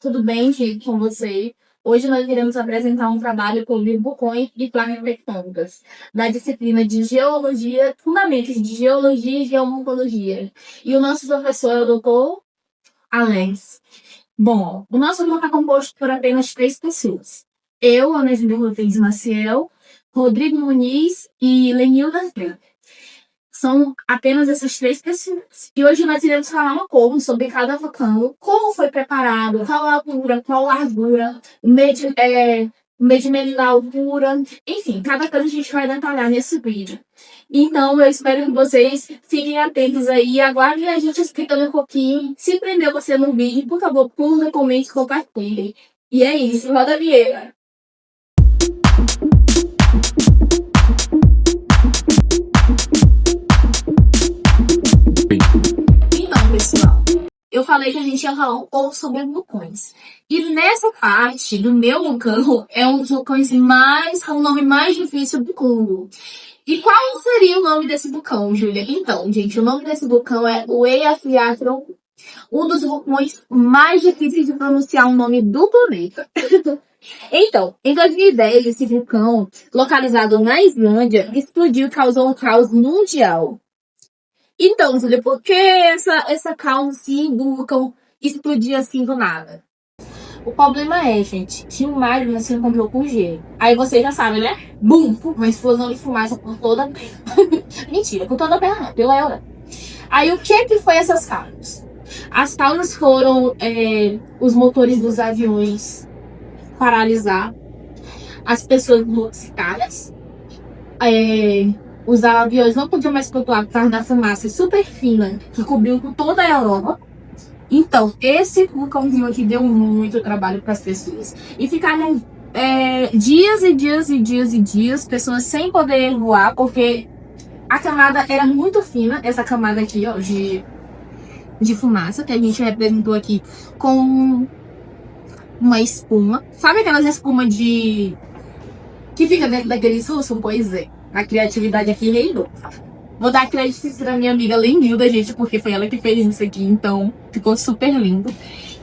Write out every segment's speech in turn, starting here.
tudo bem, gente, com você? Hoje nós iremos apresentar um trabalho sobre vulcões e placas tectônicas, da disciplina de Geologia, Fundamentos de Geologia e Geomorfologia. E o nosso professor é o doutor Alex. Bom, o nosso grupo é composto por apenas 3 pessoas. Eu, Anésia Rodrigues Maciel, Rodrigo Muniz e Lenilda Freire. São apenas essas 3 pessoas. E hoje nós iremos falar um pouco sobre cada vulcão, como foi preparado, qual a altura, qual a largura, o medimento da altura, enfim, cada coisa a gente vai detalhar nesse vídeo. Então, eu espero que vocês fiquem atentos aí, aguardem a gente explicando um pouquinho. Se prendeu você no vídeo, por favor, curta, comente, compartilhe. E é isso, roda a vinheta. Pessoal, eu falei que a gente ia falar um pouco sobre vulcões. E nessa parte do meu vulcão é um dos vulcões com o nome mais difícil do mundo. E qual seria o nome desse vulcão, Júlia? Então, gente, o nome desse vulcão é o Eyjafjallajökull, um dos vulcões mais difíceis de pronunciar o nome do planeta. Então, em 2010, esse vulcão, localizado na Islândia, explodiu e causou um caos mundial. Então, Júlia, por que essa causa assim do vulcão explodir assim do nada? O problema é, gente, que o magma se encontrou com gelo. Aí vocês já sabem, né? Bum! Uma explosão de fumaça por toda a Terra. Mentira, por toda a Terra não, pela Europa. Aí o que foi essas causas? As causas foram os motores dos aviões paralisar, as pessoas intoxicadas, os aviões não podiam mais flutuar por causa da fumaça super fina que cobriu toda a Europa. Então, esse vulcãozinho aqui deu muito trabalho para as pessoas. E ficaram dias e dias e dias e dias, pessoas sem poder voar, porque a camada era muito fina, essa camada aqui, ó, de fumaça, que a gente representou aqui com uma espuma. Sabe aquelas espumas que fica dentro daquele susto? Pois é. A criatividade aqui reinou. Vou dar crédito pra minha amiga Lenilda, gente, porque foi ela que fez isso aqui, então ficou super lindo.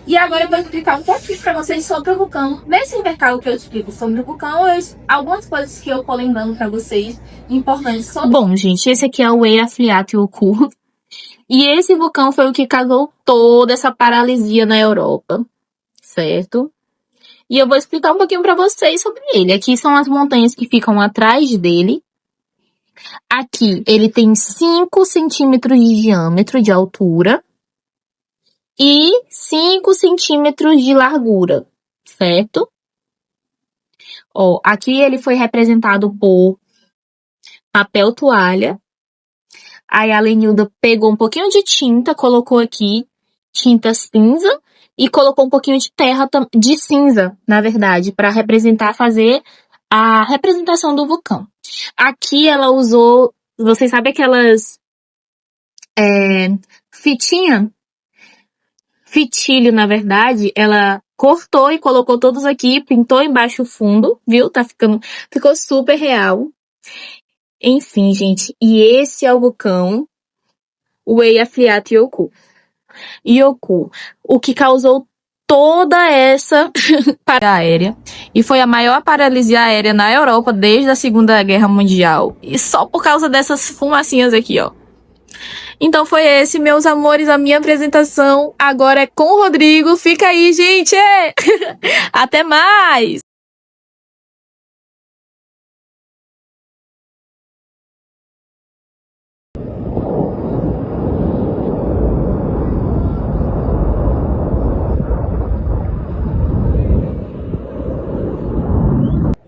E agora eu vou explicar um pouquinho pra vocês sobre o vulcão. Nesse intercalo que eu explico sobre o vulcão, algumas coisas que eu tô lembrando pra vocês importantes sobre... Bom, gente, esse aqui é o Eyjafjallajökull. E esse vulcão foi o que causou toda essa paralisia na Europa, certo? E eu vou explicar um pouquinho pra vocês sobre ele. Aqui são as montanhas que ficam atrás dele. Aqui ele tem 5 centímetros de diâmetro de altura e 5 centímetros de largura, certo? Ó, aqui ele foi representado por papel toalha. Aí a Lenilda pegou um pouquinho de tinta, colocou aqui tinta cinza e colocou um pouquinho de terra de cinza, na verdade, para fazer a representação do vulcão. Aqui ela usou, vocês sabem aquelas fitilho, na verdade, ela cortou e colocou todos aqui, pintou embaixo o fundo, viu? Ficou super real. Enfim, gente, e esse é o vulcão, o Eyjafjallajökull. O que causou toda essa parada aérea. E foi a maior paralisia aérea na Europa desde a Segunda Guerra Mundial. E só por causa dessas fumacinhas aqui, ó. Então foi esse, meus amores, a minha apresentação. Agora é com o Rodrigo. Fica aí, gente! Até mais!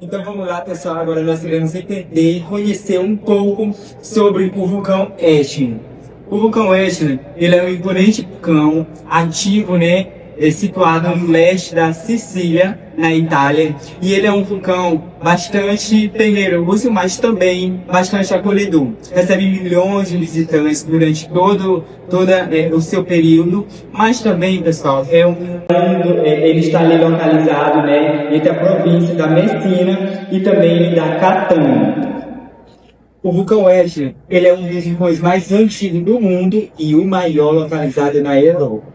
Então vamos lá, pessoal, agora nós iremos entender e conhecer um pouco sobre o vulcão Etna. O vulcão Etna, ele é um imponente vulcão ativo, né, situado no leste da Sicília, na Itália, e ele é um vulcão bastante temeroso, mas também bastante acolhedor. Recebe milhões de visitantes durante todo o seu período, mas também, pessoal, ele está ali localizado, né, entre a província da Messina e também da Catânia. O vulcão Etna, ele é um dos vulcões mais antigos do mundo e o maior localizado na Europa.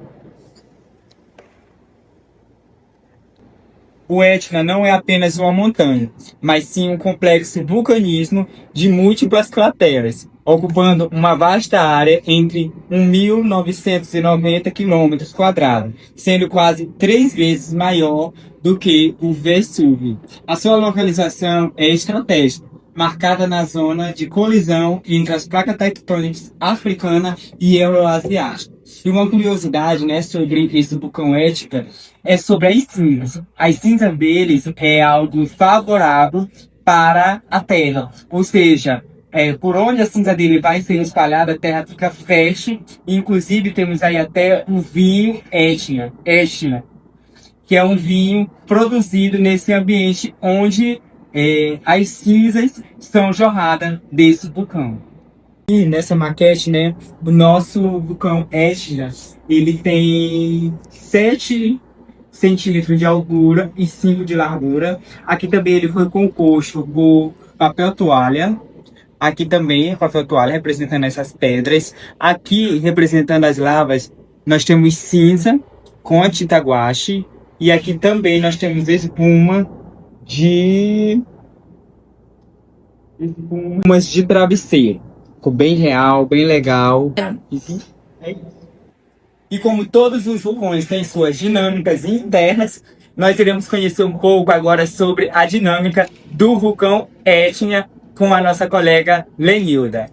o Etna não é apenas uma montanha, mas sim um complexo vulcanismo de múltiplas crateras, ocupando uma vasta área entre 1.990 km², sendo quase 3 vezes maior do que o Vesúvio. A sua localização é estratégica, marcada na zona de colisão entre as placas tectônicas africana e euroasiática. E uma curiosidade, né, sobre esse vulcão Etna é sobre as cinzas. As cinzas deles é algo favorável para a Terra, ou seja, por onde a cinza dele vai ser espalhada, a Terra fica fértil. Inclusive temos aí até o vinho Etna, que é um vinho produzido nesse ambiente onde as cinzas são jorradas desse vulcão. E nessa maquete, né, o nosso vulcão Etna, ele tem 7 centímetros de altura e 5 de largura. Aqui também ele foi composto por papel toalha. Aqui também papel toalha representando essas pedras. Aqui representando as lavas, nós temos cinza com a tinta guache. E aqui também nós temos espumas de travesseiro. Ficou bem real, bem legal. É isso. E como todos os vulcões têm suas dinâmicas internas, nós iremos conhecer um pouco agora sobre a dinâmica do vulcão Etna com a nossa colega Lenilda.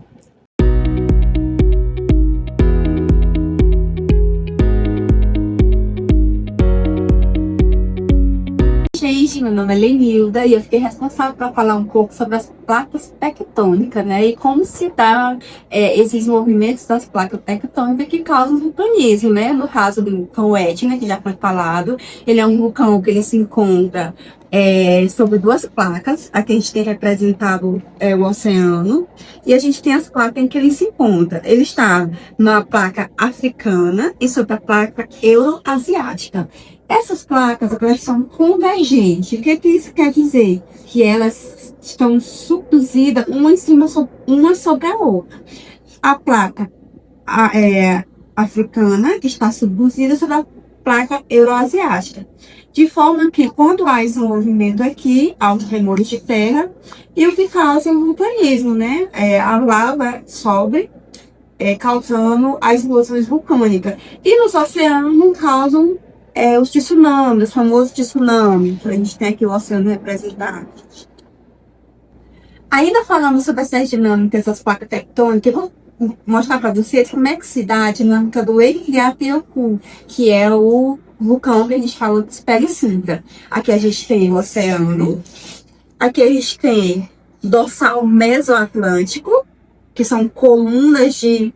Gente, meu nome é Lenilda e eu fiquei responsável para falar um pouco sobre as placas tectônicas, né? E como se dá esses movimentos das placas tectônicas que causam vulcanismo, né? No caso do vulcão Etna, que já foi falado, ele é um vulcão que ele se encontra sobre 2 placas. Aqui a gente tem representado o oceano e a gente tem as placas em que ele se encontra. Ele está na placa africana e sobre a placa euroasiática. Essas placas, elas são convergentes. O que isso quer dizer? Que elas estão subduzidas uma sobre a outra. A placa africana está subduzida sobre a placa euroasiática. De forma que, quando há esse movimento aqui, há os tremores de terra, e o que causa o vulcanismo, né? A lava sobe, causando as explosões vulcânicas. E nos oceanos causam os tsunamis, os famosos tsunamis. A gente tem aqui o oceano representado. Ainda falando sobre essas dinâmicas das placas tectônicas, eu vou mostrar para vocês como é que se dá a dinâmica do Ekriateoku, que é o vulcão que a gente fala de pele cinza. Aqui a gente tem o oceano, aqui a gente tem dorsal mesoatlântico, que são colunas de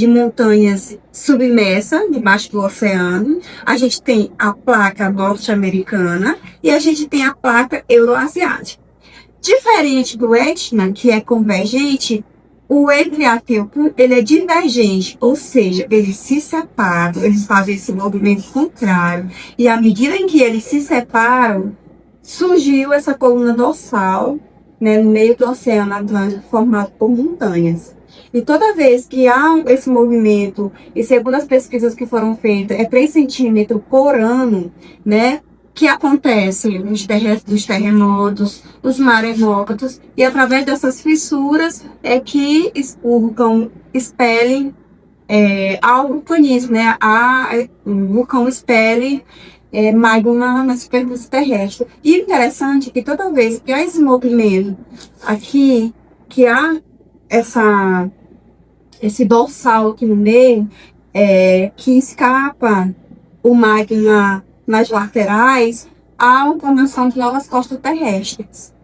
montanhas submersas debaixo do oceano. A gente tem a placa norte-americana e a gente tem a placa euroasiática. Diferente do Etna, que é convergente, o Ekriateoku, ele é divergente, ou seja, eles se separam, eles fazem esse movimento contrário. E à medida em que eles se separam, surgiu essa coluna dorsal, né, no meio do Oceano Atlântico, formado por montanhas. E toda vez que há esse movimento, e segundo as pesquisas que foram feitas, é 3 centímetros por ano, né, que acontece os terremotos, os maremotos, e através dessas fissuras é que o vulcão expele ao vulcanismo, né, o vulcão expele magma na superfície terrestre. E interessante que toda vez que há esse movimento aqui, que há esse dorsal aqui no meio, que escapa o magma nas laterais, há uma formação de novas costas terrestres.